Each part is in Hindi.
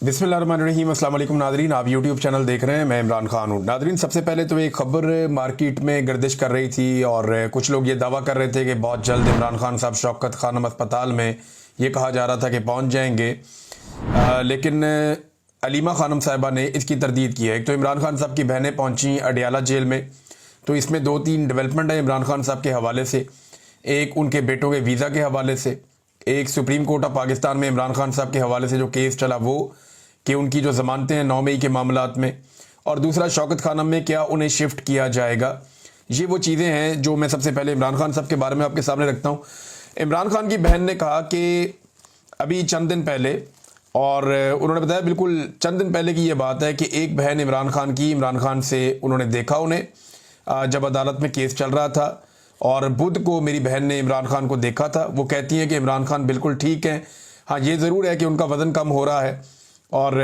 बिस्मिल्लाहिर्रहमानिर्रहीम। अस्सलाम वालेकुम नादरीन, आप यूट्यूब चैनल देख रहे हैं। मैं इमरान खान हूँ। नादरीन, सबसे पहले तो एक खबर मार्केट में गर्दिश कर रही थी और कुछ लोग ये दावा कर रहे थे कि बहुत जल्द इमरान खान साहब शौकत खानम अस्पताल में, ये कहा जा रहा था कि पहुँच जाएंगे, लेकिन अलीमा खानम साहिबा ने इसकी तरदीद की है। एक तो इमरान खान साहब की बहनें पहुँची अडियाला जेल में, तो इसमें 2-3 डेवलपमेंट है इमरान खान साहब के हवाले से। एक उनके बेटों के वीज़ा के हवाले से, एक सुप्रीम कोर्ट ऑफ पाकिस्तान में इमरान खान साहब के हवाले से जो केस चला वो, कि उनकी जो ज़मानतें हैं 9 मई के मामलात में, और दूसरा शौकत खानम में क्या उन्हें शिफ्ट किया जाएगा। ये वो चीज़ें हैं जो मैं सबसे पहले इमरान खान साहब के बारे में आपके सामने रखता हूँ। इमरान खान की बहन ने कहा कि अभी चंद दिन पहले, और उन्होंने बताया बिल्कुल चंद दिन पहले की ये बात है कि एक बहन इमरान खान की, इमरान खान से उन्होंने देखा उन्हें जब अदालत में केस चल रहा था, और बुध को मेरी बहन ने इमरान खान को देखा था। वो कहती हैं कि इमरान खान बिल्कुल ठीक हैं। हाँ, ये ज़रूर है कि उनका वज़न कम हो रहा है और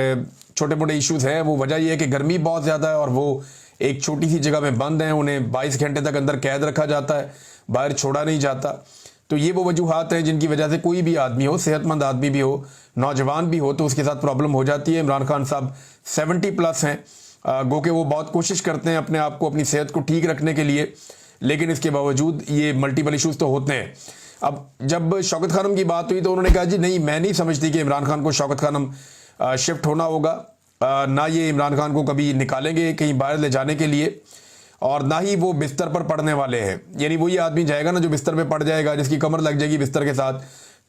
छोटे मोटे इश्यूज़ हैं। वो वजह यह है कि गर्मी बहुत ज़्यादा है और वो एक छोटी सी जगह में बंद हैं, उन्हें 22 घंटे तक अंदर कैद रखा जाता है, बाहर छोड़ा नहीं जाता। तो ये वो वजूहात हैं जिनकी वजह से कोई भी आदमी हो, सेहतमंद आदमी भी हो, नौजवान भी हो, तो उसके साथ प्रॉब्लम हो जाती है। इमरान खान साहब 70+ हैं, गो के वो बहुत कोशिश करते हैं अपने आप को, अपनी सेहत को ठीक रखने के लिए, लेकिन इसके बावजूद ये मल्टीपल इश्यूज़ तो होते हैं। अब जब शौकत खानम की बात हुई तो उन्होंने कहा जी नहीं, मैं नहीं समझती कि इमरान खान को शौकत खानम शिफ्ट होना होगा, ना ये इमरान खान को कभी निकालेंगे कहीं बाहर ले जाने के लिए, और ना ही वो बिस्तर पर पड़ने वाले हैं। यानी वही आदमी जाएगा ना जो बिस्तर पे पड़ जाएगा, जिसकी कमर लग जाएगी बिस्तर के साथ,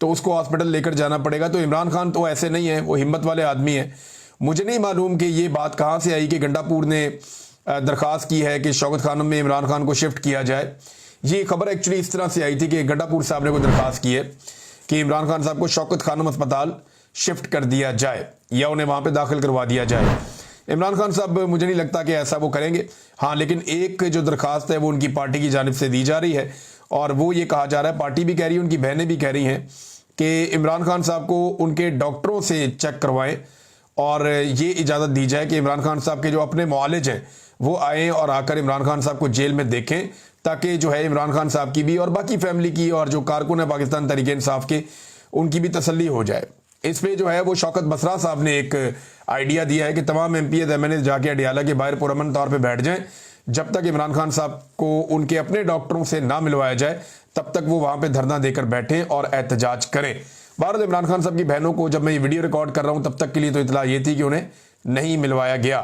तो उसको हॉस्पिटल लेकर जाना पड़ेगा। तो इमरान खान तो ऐसे नहीं है, वो हिम्मत वाले आदमी हैं। मुझे नहीं मालूम कि ये बात कहाँ से आई कि गंडापुर ने दरख्वास्त की है कि शौकत खानम में इमरान खान को शिफ्ट किया जाए। ये खबर एक्चुअली इस तरह से आई थी कि गंडापुर साहब ने कोई दरख्वास्त की है कि इमरान खान साहब को शौकत खानम अस्पताल शिफ्ट कर दिया जाए या उन्हें वहाँ पे दाखिल करवा दिया जाए। इमरान खान साहब, मुझे नहीं लगता कि ऐसा वो करेंगे। हाँ, लेकिन एक जो दरख्वास्त है वो उनकी पार्टी की जानिब से दी जा रही है, और वो ये कहा जा रहा है, पार्टी भी कह रही है, उनकी बहनें भी कह रही हैं कि इमरान खान साहब को उनके डॉक्टरों से चेक करवाएं और ये इजाज़त दी जाए कि इमरान खान साहब के जो अपने मुआलिज हैं वो आएँ और आकर इमरान खान साहब को जेल में देखें, ताकि जो है इमरान खान साहब की भी और बाकी फैमिली की और जो कारकुन है पाकिस्तान तहरीक इंसाफ के, उनकी भी तसल्ली हो जाए। इस पे जो है वो शौकत बसरा साहब ने एक आइडिया दिया है कि तमाम MPs MNA जाके अडियाला के बाहर पुरअमन तौर पे बैठ जाएं, जब तक इमरान खान साहब को उनके अपने डॉक्टरों से ना मिलवाया जाए तब तक वो वहाँ पे धरना देकर बैठें और एहतजाज करें। भारत इमरान खान साहब की बहनों को जब मैं ये वीडियो रिकॉर्ड कर रहा हूँ तब तक के लिए तो इतला ये थी कि उन्हें नहीं मिलवाया गया।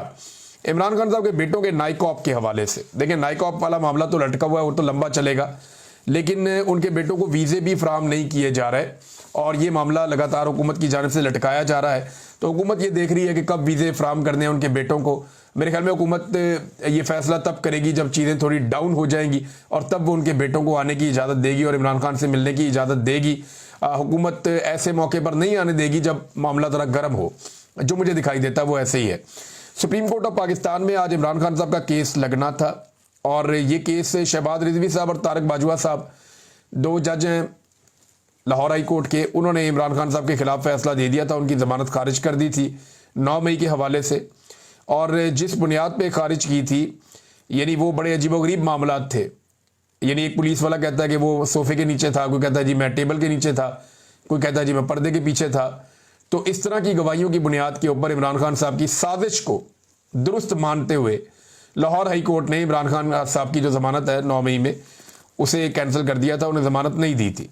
इमरान खान साहब के बेटों के नाइकॉप के हवाले से, देखिए नाइकॉप वाला मामला तो लटका हुआ है, वो तो लंबा चलेगा, लेकिन उनके बेटों को वीज़े भी फराहम नहीं किए जा रहे और ये मामला लगातार हुकूमत की जानिब से लटकाया जा रहा है। तो हुकूमत ये देख रही है कि कब वीज़े फराहम करने हैं उनके बेटों को। मेरे ख्याल में हुकूमत ये फैसला तब करेगी जब चीज़ें थोड़ी डाउन हो जाएंगी, और तब वो उनके बेटों को आने की इजाज़त देगी और इमरान खान से मिलने की इजाज़त देगी। हुकूमत ऐसे मौके पर नहीं आने देगी जब मामला ज़रा गर्म हो। जो मुझे दिखाई देता है वो ऐसे ही है। सुप्रीम कोर्ट ऑफ पाकिस्तान में आज इमरान खान साहब का केस लगना था, और ये केस शहबाज रिजवी साहब और तारक बाजवा साहब, 2 जज हैं लाहौर हाई कोर्ट के, उन्होंने इमरान खान साहब के खिलाफ फैसला दे दिया था, उनकी ज़मानत खारिज कर दी थी 9 मई के हवाले से। और जिस बुनियाद पे खारिज की थी, यानी वो बड़े अजीबोगरीब मामलात थे। यानी एक पुलिस वाला कहता है कि वो सोफे के नीचे था, कोई कहता है जी मैं टेबल के नीचे था, कोई कहता है जी मैं पर्दे के पीछे था। तो इस तरह की गवाहियों की बुनियाद के ऊपर इमरान खान साहब की साजिश को दुरुस्त मानते हुए लाहौर हाई कोर्ट ने इमरान खान साहब की जो ज़मानत है 9 मई में, उसे कैंसिल कर दिया था, उन्हें ज़मानत नहीं दी थी।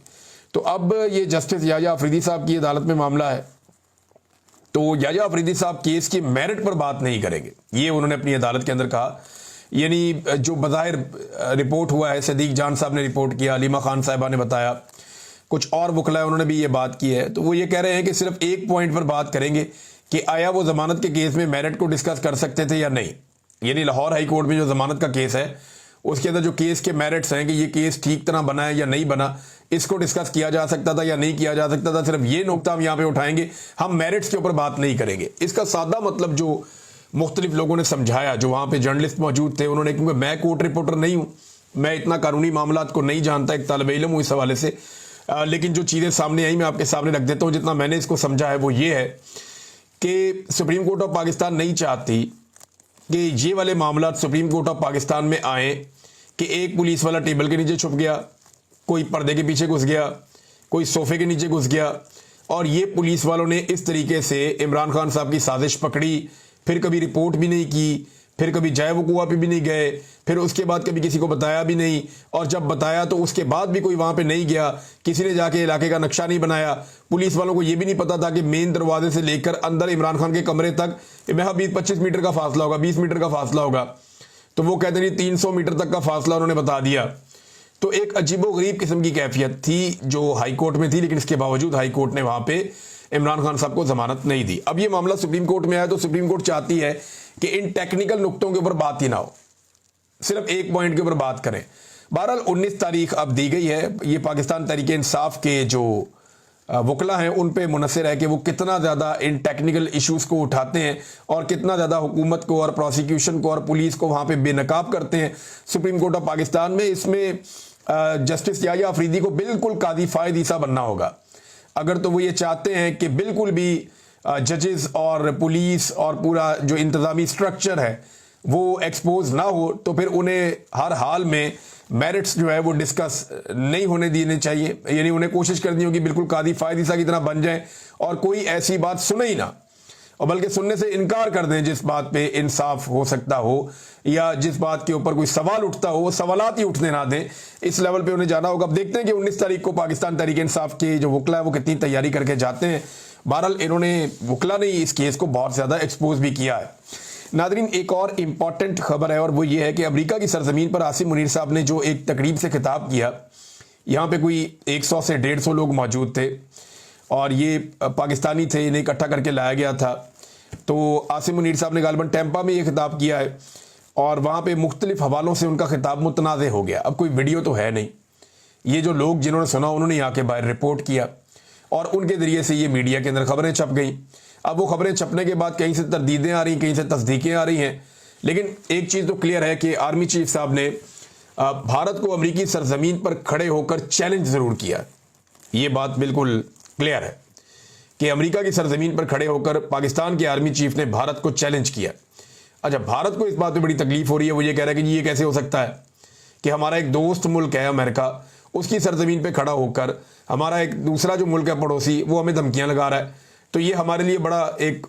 तो अब ये जस्टिस याया अफरीदी साहब की अदालत में मामला है, तो याया अफरीदी साहब केस की मेरिट पर बात नहीं करेंगे, ये उन्होंने अपनी अदालत के अंदर कहा। यानी जो बज़ाहिर रिपोर्ट हुआ है, सदीक जान साहब ने रिपोर्ट किया, अलीमा खान साहिबा ने बताया, कुछ और वकला उन्होंने भी ये बात की है, तो वो ये कह रहे हैं कि सिर्फ एक पॉइंट पर बात करेंगे कि आया वो ज़मानत के केस में मेरिट को डिस्कस कर सकते थे या नहीं। यानी लाहौर हाई कोर्ट में जो ज़मानत का केस है उसके अंदर जो केस के मेरिट्स हैं कि ये केस ठीक तरह बना है या नहीं बना, इसको डिस्कस किया जा सकता था या नहीं किया जा सकता था, सिर्फ ये नुकता हम यहाँ पे उठाएंगे, हम मेरिट्स के ऊपर बात नहीं करेंगे। इसका सादा मतलब जो मुख्तलिफ लोगों ने समझाया, जो वहाँ पे जर्नलिस्ट मौजूद थे, उन्होंने, क्योंकि मैं कोर्ट रिपोर्टर नहीं हूँ, मैं इतना कानूनी मामलात को नहीं जानता, एक तालिब इल्म हूँ इस हवाले से, लेकिन जो चीज़ें सामने आई मैं आपके सामने रख देता हूँ। जितना मैंने इसको समझा है वो ये है कि सुप्रीम कोर्ट ऑफ पाकिस्तान नहीं चाहती कि ये वाले मामला सुप्रीम कोर्ट ऑफ पाकिस्तान में आए कि एक पुलिस वाला टेबल के नीचे छुप गया, कोई पर्दे के पीछे घुस गया, कोई सोफे के नीचे घुस गया, और ये पुलिस वालों ने इस तरीके से इमरान खान साहब की साजिश पकड़ी, फिर कभी रिपोर्ट भी नहीं की, फिर कभी जय वकुआ पे भी नहीं गए, फिर उसके बाद कभी किसी को बताया भी नहीं, और जब बताया तो उसके बाद भी कोई वहां पे नहीं गया, किसी ने जाके इलाके का नक्शा नहीं बनाया। पुलिस वालों को यह भी नहीं पता था कि मेन दरवाजे से लेकर अंदर इमरान खान के कमरे तक महज 20-25 मीटर का फासला होगा, 20 मीटर का फासला होगा, तो वो कहते नहीं 300 मीटर तक का फासला उन्होंने बता दिया। तो एक अजीबोगरीब किस्म की कैफियत थी जो हाईकोर्ट में थी, लेकिन इसके बावजूद हाईकोर्ट ने वहां पे इमरान खान साहब को जमानत नहीं दी। अब ये मामला सुप्रीम कोर्ट में आया तो सुप्रीम कोर्ट चाहती है कि इन टेक्निकल नुक्तों के ऊपर बात ही ना हो, सिर्फ एक पॉइंट के ऊपर बात करें। बहरहाल 19 तारीख अब दी गई है, ये पाकिस्तान तहरीक इंसाफ के जो वकला हैं उन पे मुनसर है कि वो कितना ज़्यादा इन टेक्निकल इश्यूज को उठाते हैं और कितना ज़्यादा हुकूमत को और प्रोसिक्यूशन को और पुलिस को वहाँ पे बेनकाब करते हैं। सुप्रीम कोर्ट ऑफ पाकिस्तान में इसमें जस्टिस याह्या अफरीदी को बिल्कुल कादी फायद ईसा बनना होगा, अगर तो वो ये चाहते हैं कि बिल्कुल भी जजेस और पुलिस और पूरा जो इंतज़ामी स्ट्रक्चर है वो एक्सपोज ना हो, तो फिर उन्हें हर हाल में मेरिट्स जो है वो डिस्कस नहीं होने देने चाहिए, यानी उन्हें कोशिश करनी होगी बिल्कुल कादी फायद ईसा की तरह बन जाए और कोई ऐसी बात सुने ही ना, और बल्कि सुनने से इनकार कर दें जिस बात पे इंसाफ हो सकता हो या जिस बात के ऊपर कोई सवाल उठता हो वो सवालात ही उठने ना दें। इस लेवल पे उन्हें जाना होगा। अब देखते हैं कि 19 तारीख को पाकिस्तान तहरीक इंसाफ के जो वकला है वो कितनी तैयारी करके जाते हैं। बहरहाल इन्होंने वकला ने इस केस को बहुत ज़्यादा एक्सपोज भी किया है। नादरीन, एक और इम्पॉर्टेंट खबर है और वो ये है कि अमेरिका की सरजमीन पर आसिम मुनीर साहब ने जो एक तकरीब से खिताब किया, यहाँ पे कोई 100 से 150 लोग मौजूद थे और ये पाकिस्तानी थे, इन्हें इकट्ठा करके लाया गया था। तो आसिम मुनीर साहब ने गालिबन टैंपा में ये खिताब किया है और वहाँ पे मुख्तलिफ हवालों से उनका खिताब मुतनाज़ हो गया। अब कोई वीडियो तो है नहीं, ये जो लोग जिन्होंने सुना उन्होंने आके बाहर रिपोर्ट किया और उनके ज़रिए से ये मीडिया के अंदर खबरें छप गई। अब वो खबरें छपने के बाद कहीं से तरदीदें आ रही, कहीं से तस्दीकें आ रही हैं, लेकिन एक चीज़ तो क्लियर है कि आर्मी चीफ साहब ने भारत को अमरीकी सरजमीन पर खड़े होकर चैलेंज ज़रूर किया। ये बात बिल्कुल क्लियर है कि अमेरिका की सरजमीन पर खड़े होकर पाकिस्तान के आर्मी चीफ ने भारत को चैलेंज किया। अच्छा, भारत को इस बात में बड़ी तकलीफ हो रही है, वो ये कह रहा है कि ये कैसे हो सकता है कि हमारा एक दोस्त मुल्क है अमेरिका, उसकी सरजमीन पे खड़ा होकर हमारा एक दूसरा जो मुल्क है पड़ोसी वो हमें धमकियां लगा रहा है, तो ये हमारे लिए बड़ा एक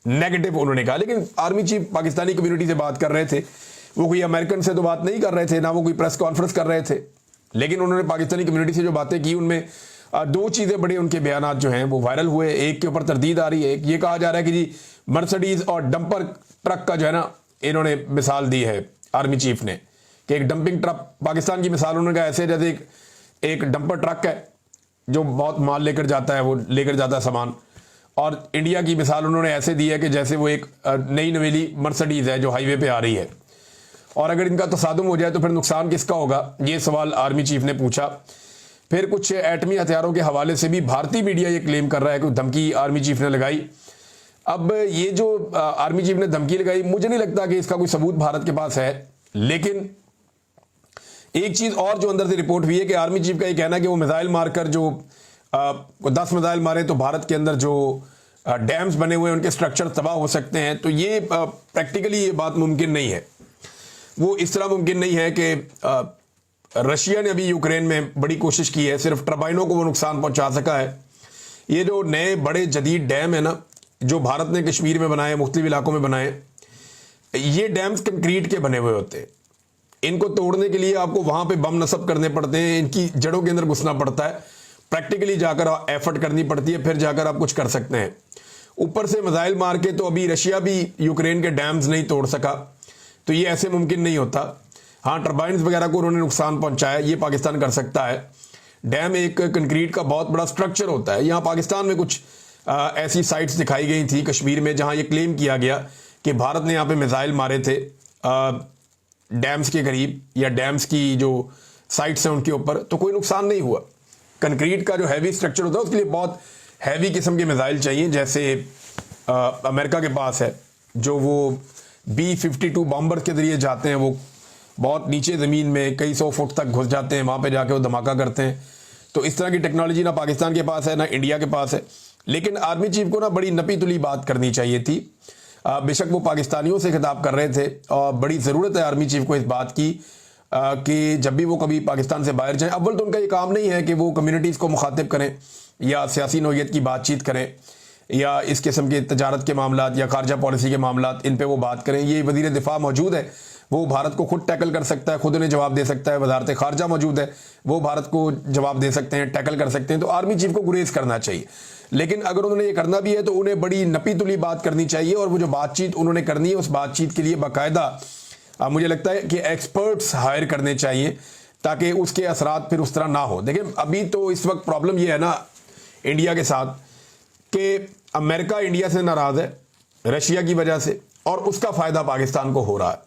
नेगेटिव उन्होंने कहा। लेकिन आर्मी चीफ पाकिस्तानी कम्युनिटी से बात कर रहे थे, वो कोई अमेरिकन से तो बात नहीं कर रहे थे, ना वो कोई प्रेस कॉन्फ्रेंस कर रहे थे, लेकिन उन्होंने पाकिस्तानी कम्युनिटी से जो बातें की उनमें दो चीज़ें बड़े उनके बयानात जो हैं वो वायरल हुए। एक के ऊपर तरदीद आ रही है, एक ये कहा जा रहा है कि जी मर्सिडीज़ और डंपर ट्रक का जो है ना, इन्होंने मिसाल दी है आर्मी चीफ ने कि एक डंपिंग ट्रक, पाकिस्तान की मिसाल उन्होंने कहा ऐसे जैसे एक डंपर ट्रक है जो बहुत माल लेकर जाता है, वो लेकर जाता है सामान, और इंडिया की मिसाल उन्होंने ऐसे दी है कि जैसे वो एक नई नवेली मर्सिडीज़ है जो हाईवे पे आ रही है, और अगर इनका तसादुम हो जाए तो फिर नुकसान किसका होगा, ये सवाल आर्मी चीफ ने पूछा। फिर कुछ एटमी हथियारों के हवाले से भी भारतीय मीडिया ये क्लेम कर रहा है कि धमकी आर्मी चीफ ने लगाई। अब ये जो आर्मी चीफ ने धमकी लगाई, मुझे नहीं लगता कि इसका कोई सबूत भारत के पास है, लेकिन एक चीज़ और जो अंदर से रिपोर्ट हुई है कि आर्मी चीफ का ये कहना है कि वो मिसाइल मारकर जो 10 मिसाइल मारे तो भारत के अंदर जो डैम्स बने हुए हैं उनके स्ट्रक्चर तबाह हो सकते हैं, तो ये प्रैक्टिकली ये बात मुमकिन नहीं है। वो इस तरह मुमकिन नहीं है कि रशिया ने अभी यूक्रेन में बड़ी कोशिश की है, सिर्फ टर्बाइनों को वो नुकसान पहुंचा सका है। ये जो नए बड़े जदीद डैम है ना जो भारत ने कश्मीर में बनाए, मुख्तलिफ इलाकों में बनाए, ये डैम्स कंक्रीट के बने हुए होते हैं। इनको तोड़ने के लिए आपको वहां पे बम नस्ब करने पड़ते हैं, इनकी जड़ों के अंदर घुसना पड़ता है, प्रैक्टिकली जाकर एफर्ट करनी पड़ती है, फिर जाकर आप कुछ कर सकते हैं। ऊपर से मिसाइल मार के तो अभी रशिया भी यूक्रेन के डैम्स नहीं तोड़ सका, तो ये ऐसे मुमकिन नहीं होता। हाँ, टर्बाइन्स वगैरह को उन्होंने नुकसान पहुंचाया, ये पाकिस्तान कर सकता है। डैम एक कंक्रीट का बहुत बड़ा स्ट्रक्चर होता है। यहाँ पाकिस्तान में कुछ ऐसी साइट्स दिखाई गई थी कश्मीर में जहाँ ये क्लेम किया गया कि भारत ने यहाँ पे मिसाइल मारे थे डैम्स के करीब या डैम्स की जो साइट्स हैं उनके ऊपर, तो कोई नुकसान नहीं हुआ। कंक्रीट का जो हैवी स्ट्रक्चर होता है उसके लिए बहुत हैवी किस्म के मिसाइल चाहिए, जैसे अमेरिका के पास है जो वो B-52 बॉम्बर्स के जरिए जाते हैं, वो बहुत नीचे ज़मीन में कई 100 फुट तक घुस जाते हैं, वहाँ पे जाके वो धमाका करते हैं। तो इस तरह की टेक्नोलॉजी ना पाकिस्तान के पास है ना इंडिया के पास है। लेकिन आर्मी चीफ को ना बड़ी नपी तुली बात करनी चाहिए थी। बेशक वो पाकिस्तानियों से खिताब कर रहे थे और बड़ी ज़रूरत है आर्मी चीफ को इस बात की कि जब भी वो कभी पाकिस्तान से बाहर जाएं, अव्वल तो उनका ये काम नहीं है कि वो कम्युनिटीज़ को मुखातिब करें या सियासी नोयत की बातचीत करें या इस किस्म के तजारत के मामलात या खारजा पॉलिसी के मामलात, इन पे वो बात करें। ये वज़ीर दिफा मौजूद है, वो भारत को खुद टैकल कर सकता है, खुद उन्हें जवाब दे सकता है। वजारत खारजा मौजूद है, वो भारत को जवाब दे सकते हैं, टैकल कर सकते हैं। तो आर्मी चीफ को गुरेज करना चाहिए। लेकिन अगर उन्होंने ये करना भी है तो उन्हें बड़ी नपी तुली बात करनी चाहिए, और वो जो बातचीत उन्होंने करनी है उस बातचीत के लिए बाकायदा मुझे लगता है कि एक्सपर्ट्स हायर करने चाहिए, ताकि उसके असरात फिर उस तरह ना हो। देखिए अभी तो इस वक्त प्रॉब्लम ये है ना इंडिया के साथ कि अमेरिका इंडिया से नाराज़ है रशिया की वजह से, और उसका फ़ायदा पाकिस्तान को हो रहा है।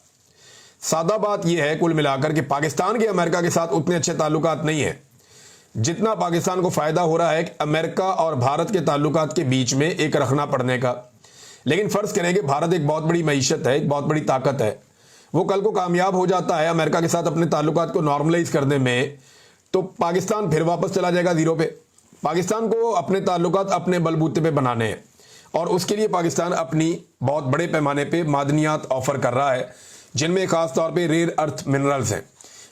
सादा बात यह है कुल मिलाकर कि पाकिस्तान के अमेरिका के साथ उतने अच्छे ताल्लुकात नहीं है जितना पाकिस्तान को फ़ायदा हो रहा है कि अमेरिका और भारत के ताल्लुकात के बीच में एक रखना पड़ने का। लेकिन फ़र्ज़ करें कि भारत एक बहुत बड़ी मईशत है, एक बहुत बड़ी ताकत है, वो कल को कामयाब हो जाता है अमेरिका के साथ अपने ताल्लुकात को नॉर्मलाइज करने में, तो पाकिस्तान फिर वापस चला जाएगा ज़ीरो पे। पाकिस्तान को अपने ताल्लुकात अपने बलबूते पे बनाने हैं, और उसके लिए पाकिस्तान अपनी बहुत बड़े पैमाने पे मादनियात ऑफ़र कर रहा है, जिनमें ख़ास तौर पे रेयर अर्थ मिनरल्स हैं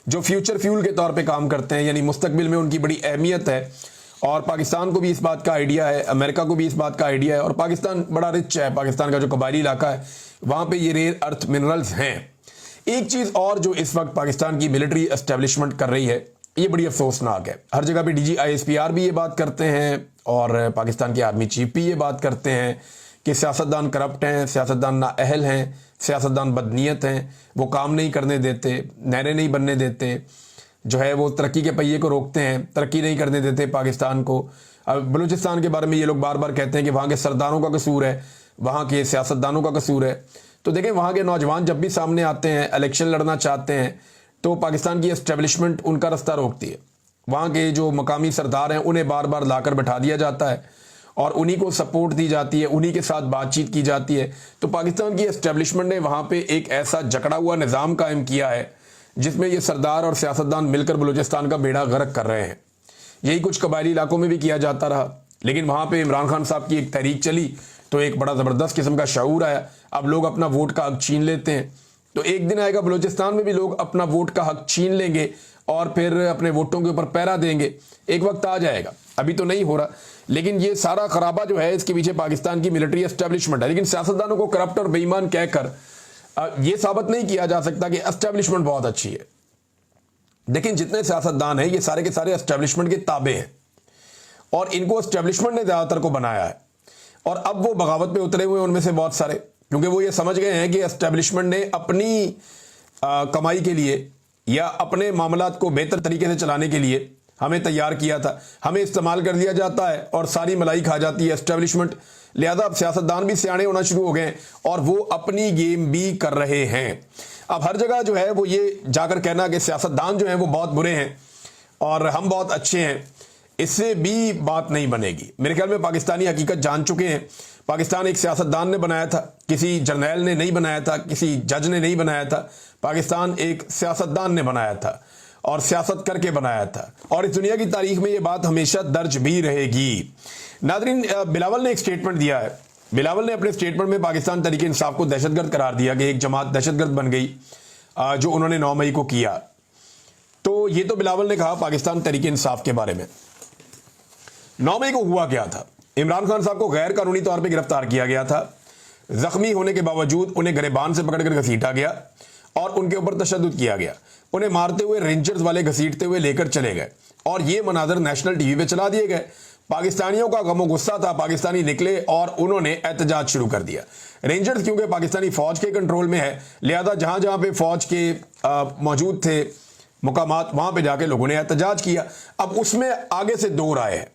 जो फ्यूचर फ्यूल के तौर पे काम करते हैं, यानी मुस्तकबिल में उनकी बड़ी अहमियत है। और पाकिस्तान को भी इस बात का आइडिया है, अमेरिका को भी इस बात का आइडिया है, और पाकिस्तान बड़ा रिच है। पाकिस्तान का जो कबायली इलाका है वहाँ पे ये रेयर अर्थ मिनरल्स हैं। एक चीज़ और जो इस वक्त पाकिस्तान की मिलिट्री एस्टेब्लिशमेंट कर रही है, ये बड़ी अफसोसनाक है। हर जगह पे DGISPR भी ये बात करते हैं, और पाकिस्तान के आर्मी चीफ भी ये बात करते हैं कि सियासतदान करप्ट हैं, सियासतदान नाअहल हैं, सियासतदान बदनीयत हैं, वो काम नहीं करने देते, नहरें नहीं बनने देते, जो है वो तरक्की के पहिए को रोकते हैं, तरक्की नहीं करने देते पाकिस्तान को। अब बलूचिस्तान के बारे में ये लोग बार बार कहते हैं कि वहाँ के सरदारों का कसूर है, वहाँ के सियासतदानों का कसूर है। तो देखें वहाँ के नौजवान जब भी सामने आते हैं, इलेक्शन लड़ना चाहते हैं, तो पाकिस्तान की एस्टेब्लिशमेंट उनका रास्ता रोकती है। वहाँ के जो मकामी सरदार हैं उन्हें बार बार लाकर बैठा दिया जाता है, और उन्हीं को सपोर्ट दी जाती है, उन्हीं के साथ बातचीत की जाती है। तो पाकिस्तान की एस्टेब्लिशमेंट ने वहाँ पे एक ऐसा जकड़ा हुआ निज़ाम कायम किया है जिसमें ये सरदार और सियासतदान मिलकर बलूचिस्तान का बेड़ा गर्क कर रहे हैं। यही कुछ कबायली इलाकों में भी किया जाता रहा, लेकिन वहाँ पे इमरान खान साहब की एक तहरीक चली तो एक बड़ा ज़बरदस्त किस्म का शऊर आया। अब लोग अपना वोट का हक छीन लेते हैं, तो एक दिन आएगा बलूचिस्तान में भी लोग अपना वोट का हक छीन लेंगे और फिर अपने वोटों के ऊपर पहरा देंगे। एक वक्त आ जाएगा, अभी तो नहीं हो रहा, लेकिन ये सारा खराबा जो है इसके पीछे पाकिस्तान की मिलिट्री एस्टेब्लिशमेंट है। लेकिन सियासतदानों को करप्ट और बेईमान कहकर ये साबित नहीं किया जा सकता कि एस्टेब्लिशमेंट बहुत अच्छी है। लेकिन जितने सियासतदान हैं ये सारे के सारे एस्टेब्लिशमेंट के ताबे हैं, और इनको एस्टेब्लिशमेंट ने ज़्यादातर को बनाया है। और अब वो बगावत पे उतरे हुए उनमें से बहुत सारे, क्योंकि वो ये समझ गए हैं कि एस्टेब्लिशमेंट ने अपनी कमाई के लिए या अपने मामलात को बेहतर तरीके से चलाने के लिए हमें तैयार किया था, हमें इस्तेमाल कर दिया जाता है और सारी मलाई खा जाती है एस्टेब्लिशमेंट। लिहाजा अब सियासतदान भी सियाने होना शुरू हो गए हैं और वो अपनी गेम भी कर रहे हैं। अब हर जगह जो है वो ये जाकर कहना कि सियासतदान जो हैं वो बहुत बुरे हैं और हम बहुत अच्छे हैं, इससे भी बात नहीं बनेगी। मेरे ख्याल में पाकिस्तानी हकीकत जान चुके हैं। पाकिस्तान एक सियासतदान ने बनाया था, किसी जर्नैल ने नहीं बनाया था, किसी जज ने नहीं बनाया था। पाकिस्तान एक सियासतदान ने बनाया था और सियासत करके बनाया था, और इस दुनिया की तारीख में ये बात हमेशा दर्ज भी रहेगी। नादरीन, बिलावल ने एक स्टेटमेंट दिया है। बिलावल ने अपने स्टेटमेंट में पाकिस्तान तहरीक इंसाफ को दहशतगर्द करार दिया कि एक जमात दहशतगर्द बन गई, जो उन्होंने 9 मई को किया। तो ये तो बिलावल ने कहा पाकिस्तान तहरीक इंसाफ के बारे में। 9 मई को हुआ क्या था? इमरान खान साहब को गैर कानूनी तौर पर गिरफ्तार किया गया था। जख्मी होने के बावजूद उन्हें गिरबान से पकड़कर घसीटा गया और उनके ऊपर तशद्दुद किया गया। उन्हें मारते हुए रेंजर्स वाले घसीटते हुए लेकर चले गए और ये मनाजर नेशनल टीवी पे चला दिए गए। पाकिस्तानियों का गमो गुस्सा था, पाकिस्तानी निकले और उन्होंने एहतजाज शुरू कर दिया। रेंजर्स क्योंकि पाकिस्तानी फौज के कंट्रोल में है, लिहाजा जहां जहां पे फौज के मौजूद थे मुकामात, वहां पे जाके लोगों ने एहतजाज किया। अब उसमें आगे से 2 राय है।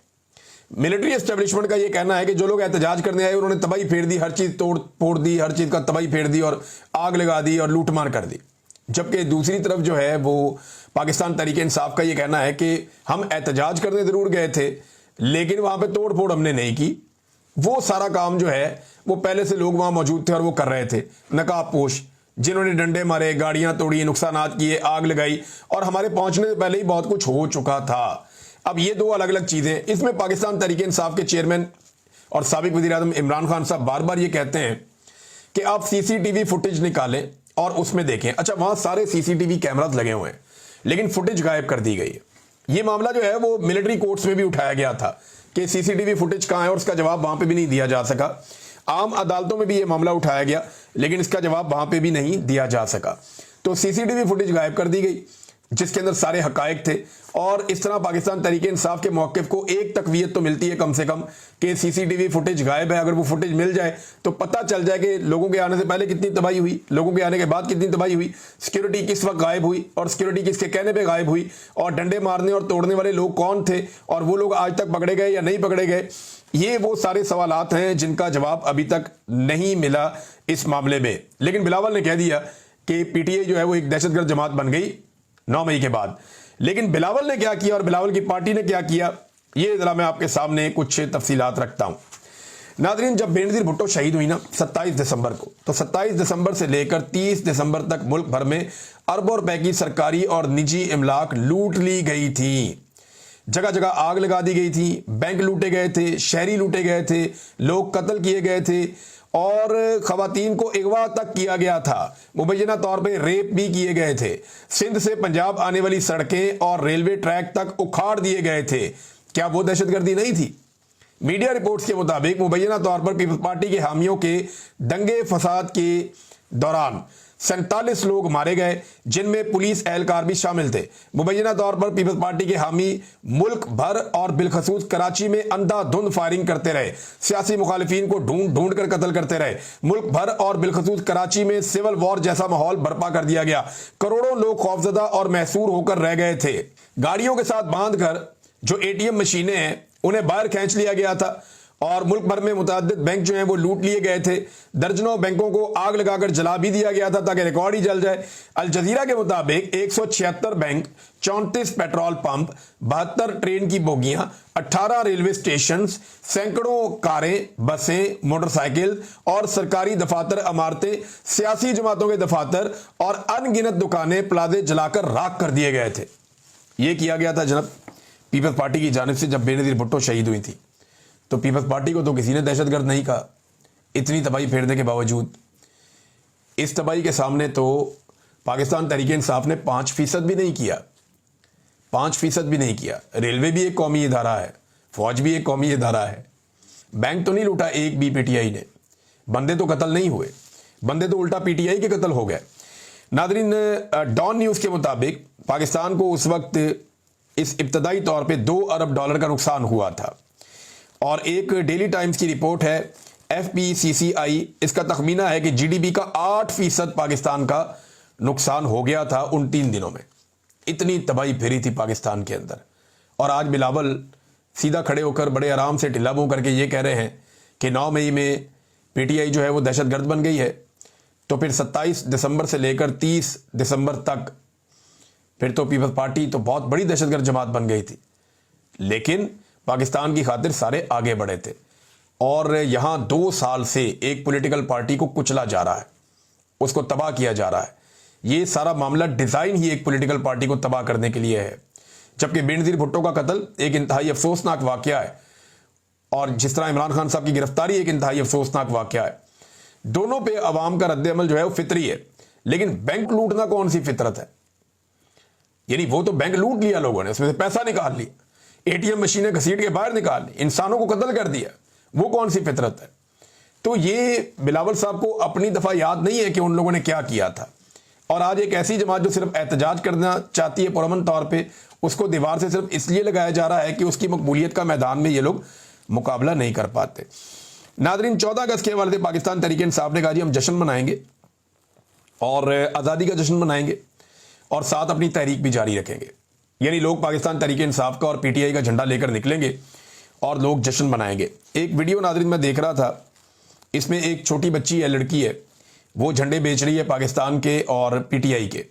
मिलिट्री एस्टेब्लिशमेंट का ये कहना है कि जो लोग एहतजाज करने आए उन्होंने तबाही फेर दी, हर चीज तोड़ फोड़ दी, हर चीज का तबाही फेर दी और आग लगा दी और लूटमार कर दी। जबकि दूसरी तरफ जो है वो पाकिस्तान तहरीक इंसाफ का ये कहना है कि हम एहतजाज करने जरूर गए थे लेकिन वहां पे तोड़ फोड़ हमने नहीं की। वो सारा काम जो है वो पहले से लोग वहां मौजूद थे और वो कर रहे थे, नकाबपोश, जिन्होंने डंडे मारे, गाड़ियां तोड़ी, नुकसानात किए, आग लगाई, और हमारे पहुंचने से पहले ही बहुत कुछ हो चुका था। अब ये 2 अलग अलग चीजें। इसमें पाकिस्तान तहरीक इंसाफ के चेयरमैन और साबिक वज़ीर आज़म इमरान खान साहब बार बार ये कहते हैं कि आप CCTV फुटेज निकालें और उसमें देखें। अच्छा, वहां सारे CCTV कैमरास लगे हुए हैं लेकिन फुटेज गायब कर दी गई है। ये मामला जो है वो मिलिट्री कोर्ट्स में भी उठाया गया था कि सीसीटीवी फुटेज कहाँ है, और उसका जवाब वहां पे भी नहीं दिया जा सका। आम अदालतों में भी ये मामला उठाया गया, लेकिन इसका जवाब वहां पे भी नहीं दिया जा सका। तो सीसीटीवी फुटेज गायब कर दी गई जिसके अंदर सारे हकायक थे, और इस तरह पाकिस्तान तहरीक इंसाफ के मौक़िफ़ को एक तकवीयत तो मिलती है कम से कम कि सीसीटीवी फुटेज गायब है। अगर वो फुटेज मिल जाए तो पता चल जाए कि लोगों के आने से पहले कितनी तबाही हुई, लोगों के आने के बाद कितनी तबाही हुई, सिक्योरिटी किस वक्त गायब हुई और सिक्योरिटी किसके कहने पर गायब हुई, और डंडे मारने और तोड़ने वाले लोग कौन थे और वो लोग आज तक पकड़े गए या नहीं पकड़े गए। ये वो सारे सवालात हैं जिनका जवाब अभी तक नहीं मिला इस मामले में। लेकिन बिलावल ने कह दिया कि पीटीआई जो है वो एक दहशतगर्द जमात बन गई 9 मई के बाद। लेकिन बिलावल ने क्या किया और बिलावल की पार्टी ने क्या किया, ये जरा मैं आपके सामने कुछ तफसीलात रखता हूं। नादरीन, जब बेनजीर भुट्टो शहीद हुई ना 27 दिसंबर को, तो 27 दिसंबर से लेकर 30 दिसंबर तक मुल्क भर में अरबों रुपए की सरकारी और निजी इमलाक लूट ली गई थी। जगह जगह आग लगा दी गई थी, बैंक लूटे गए थे, शहरी लूटे गए थे, लोग कत्ल किए गए थे और खवातीन को अगवा तक किया गया था। मुबैना तौर पे रेप भी किए गए थे। सिंध से पंजाब आने वाली सड़कें और रेलवे ट्रैक तक उखाड़ दिए गए थे। क्या वो दहशतगर्दी नहीं थी? मीडिया रिपोर्ट्स के मुताबिक मुबैना तौर पर पीपल्स पार्टी के हामियों के दंगे फसाद के दौरान 47 लोग मारे गए, जिनमें पुलिस एहलकार भी शामिल थे। मुबैना तौर पर पीपल्स पार्टी के हामी मुल्क भर और बिलखसूस कराची में अंधाधुंध फायरिंग करते रहे, सियासी मुखालिफिन को ढूंढ ढूंढ कर कत्ल करते रहे। मुल्क भर और बिलखसूस कराची में सिविल वॉर जैसा माहौल बर्पा कर दिया गया। करोड़ों लोग खौफजदा और महसूर होकर रह गए थे। गाड़ियों के साथ बांधकर जो एटीएम मशीनें हैं उन्हें बाहर खींच लिया गया था और मुल्क भर में मुतअद्दिद बैंक जो हैं वो लूट लिए गए थे। दर्जनों बैंकों को आग लगाकर जला भी दिया गया था ताकि रिकॉर्ड ही जल जाए। अल जजीरा के मुताबिक 176 बैंक, 34 पेट्रोल पंप, 72 ट्रेन की बोगियां, 18 रेलवे स्टेशन, सैकड़ों कारें, बसें, मोटरसाइकिल और सरकारी दफातर, इमारतें, सियासी जमातों के दफातर और अनगिनत दुकानें, प्लाजे जलाकर राख कर दिए गए थे। यह किया गया था जनाब पीपल्स पार्टी की जानिब से जब बेनजीर भुट्टो शहीद हुई थी। तो पीपल्स पार्टी को तो किसी ने दहशतगर्द नहीं कहा। इतनी तबाही फेरने के बावजूद इस तबाही के सामने तो पाकिस्तान तहरीक इंसाफ ने 5% भी नहीं किया। 5% भी नहीं किया। रेलवे भी एक कौमी इदारा है, फौज भी एक कौमी इदारा है। बैंक तो नहीं लूटा एक भी पीटीआई ने। बंदे तो कत्ल नहीं हुए, बंदे तो उल्टा पीटीआई के कत्ल हो गए। नादरीन, डॉन न्यूज़ के मुताबिक पाकिस्तान को उस वक्त इस इब्तदाई तौर पे $2 अरब का नुकसान हुआ था। और एक डेली टाइम्स की रिपोर्ट है FPCCI, इसका तखमीना है कि GDP का 8% पाकिस्तान का नुकसान हो गया था उन 3 दिनों में। इतनी तबाही फेरी थी पाकिस्तान के अंदर। और आज बिलावल सीधा खड़े होकर बड़े आराम से ढिल्ला मुंह करके ये कह रहे हैं कि 9 मई में पीटीआई जो है वो दहशतगर्द बन गई है। तो फिर 27 दिसंबर से लेकर 30 दिसंबर तक फिर तो पीपल्स पार्टी तो बहुत बड़ी दहशतगर्द जमात बन गई थी। लेकिन पाकिस्तान की खातिर सारे आगे बढ़े थे। और यहां 2 साल से एक पॉलिटिकल पार्टी को कुचला जा रहा है, उसको तबाह किया जा रहा है। ये सारा मामला डिजाइन ही एक पॉलिटिकल पार्टी को तबाह करने के लिए है। जबकि बेनजीर भुट्टो का कत्ल एक इंतहाई अफसोसनाक वाकया है और जिस तरह इमरान खान साहब की गिरफ्तारी एक इंतहाई अफसोसनाक वाकया है। दोनों पे अवाम का रद्द-ए-अमल जो है वो फितरी है। लेकिन बैंक लूटना कौन सी फितरत है? यानी वो तो बैंक लूट लिया लोगों ने, उसमें से पैसा निकाल लिया, एटीएम मशीनें घसीट के बाहर निकाल ली, इंसानों को कत्ल कर दिया, वो कौन सी फितरत है? तो ये बिलावल साहब को अपनी दफा याद नहीं है कि उन लोगों ने क्या किया था। और आज एक ऐसी जमात जो सिर्फ एहतजाज करना चाहती है पुरअमन तौर पे, उसको दीवार से सिर्फ इसलिए लगाया जा रहा है कि उसकी मकबूलियत का मैदान में ये लोग मुकाबला नहीं कर पाते। नादरीन, 14 अगस्त के हवाले से पाकिस्तान तहरीक इंसाफ ने कहा जी हम जश्न मनाएंगे और आज़ादी का जश्न मनाएंगे और साथ अपनी तहरीक भी जारी रखेंगे। यानी लोग पाकिस्तान तहरीक इंसाफ का और पीटीआई का झंडा लेकर निकलेंगे और लोग जश्न मनाएंगे। एक वीडियो नादरीन मैं देख रहा था, इसमें एक छोटी बच्ची है, लड़की है, वो झंडे बेच रही है पाकिस्तान के और पीटीआई के।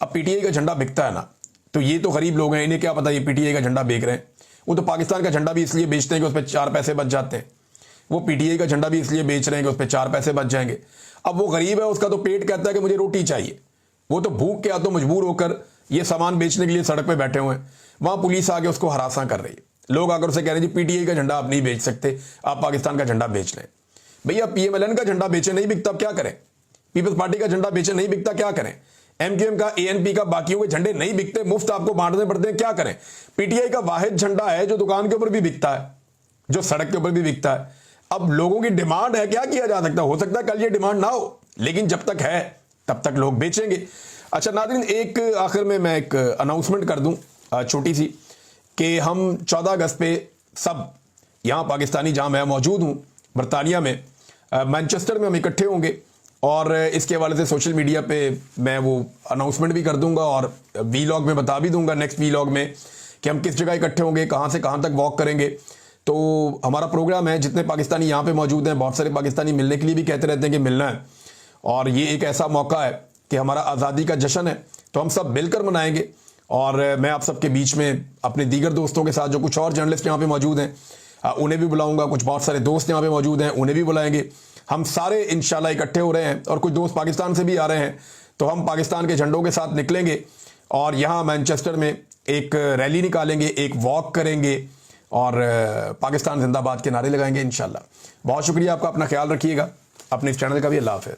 अब पीटीआई का झंडा बिकता है ना, तो ये तो गरीब लोग हैं, इन्हें क्या पता ये पीटीआई का झंडा बेच रहे हैं। वो तो पाकिस्तान का झंडा भी इसलिए बेचते हैं कि उस पर 4 पैसे बच जाते हैं। वो पीटीआई का झंडा भी इसलिए बेच रहे हैं कि उस पर 4 पैसे बच जाएंगे। अब वो गरीब है, उसका तो पेट कहता है कि मुझे रोटी चाहिए। वो तो भूख के हाथों मजबूर होकर ये सामान बेचने के लिए सड़क पे बैठे हुए हैं। वहां पुलिस आके उसको हरासा कर रही है। लोग आकर उसे कह रहे हैं जी पीटीआई का झंडा आप नहीं बेच सकते, आप पाकिस्तान का झंडा बेच लें। भैया पीएमएलएन का झंडा बेचे नहीं बिकता, क्या करें? पीपल्स पार्टी का झंडा बेचे नहीं बिकता, क्या करें? एमक्यूएम का, एएनपी का, बाकियों के झंडे नहीं बिकते, मुफ्त आपको बांटने पड़ते हैं, क्या करें? पीटीआई का वाहिद झंडा है जो दुकान के ऊपर भी बिकता है। जो सड़क के ऊपर भी बिकता है। अब लोगों की डिमांड है, क्या किया जा सकता है, हो सकता है कल ये डिमांड ना हो, लेकिन जब तक है तब तक लोग बेचेंगे। अच्छा नाज़रीन, एक आखिर में मैं एक अनाउंसमेंट कर दूं छोटी सी, कि हम 14 अगस्त पे सब यहाँ पाकिस्तानी, जहाँ मैं मौजूद हूँ बरतानिया में, मैनचेस्टर में हम इकट्ठे होंगे, और इसके हवाले से सोशल मीडिया पे मैं वो अनाउंसमेंट भी कर दूंगा और वीलॉग में बता भी दूंगा, नेक्स्ट वीलॉग में, कि हम किस जगह इकट्ठे होंगे, कहाँ से कहाँ तक वॉक करेंगे। तो हमारा प्रोग्राम है, जितने पाकिस्तानी यहाँ पे मौजूद हैं, बहुत सारे पाकिस्तानी मिलने के लिए भी कहते रहते हैं कि मिलना है, और ये एक ऐसा मौका है कि हमारा आज़ादी का जश्न है, तो हम सब मिलकर मनाएंगे। और मैं आप सबके बीच में अपने दीगर दोस्तों के साथ, जो कुछ और जर्नलिस्ट यहाँ पे मौजूद हैं, उन्हें भी बुलाऊंगा, कुछ बहुत सारे दोस्त यहाँ पे मौजूद हैं उन्हें भी बुलाएंगे। हम सारे इंशाल्लाह इकट्ठे हो रहे हैं, और कुछ दोस्त पाकिस्तान से भी आ रहे हैं, तो हम पाकिस्तान के झंडों के साथ निकलेंगे और यहाँ मैनचेस्टर में एक रैली निकालेंगे, एक वॉक करेंगे, और पाकिस्तान जिंदाबाद के नारे लगाएंगे इंशाल्लाह। बहुत शुक्रिया आपका, अपना ख्याल रखिएगा, अपने इस चैनल का भी। अल्लाह हाफ़िज़।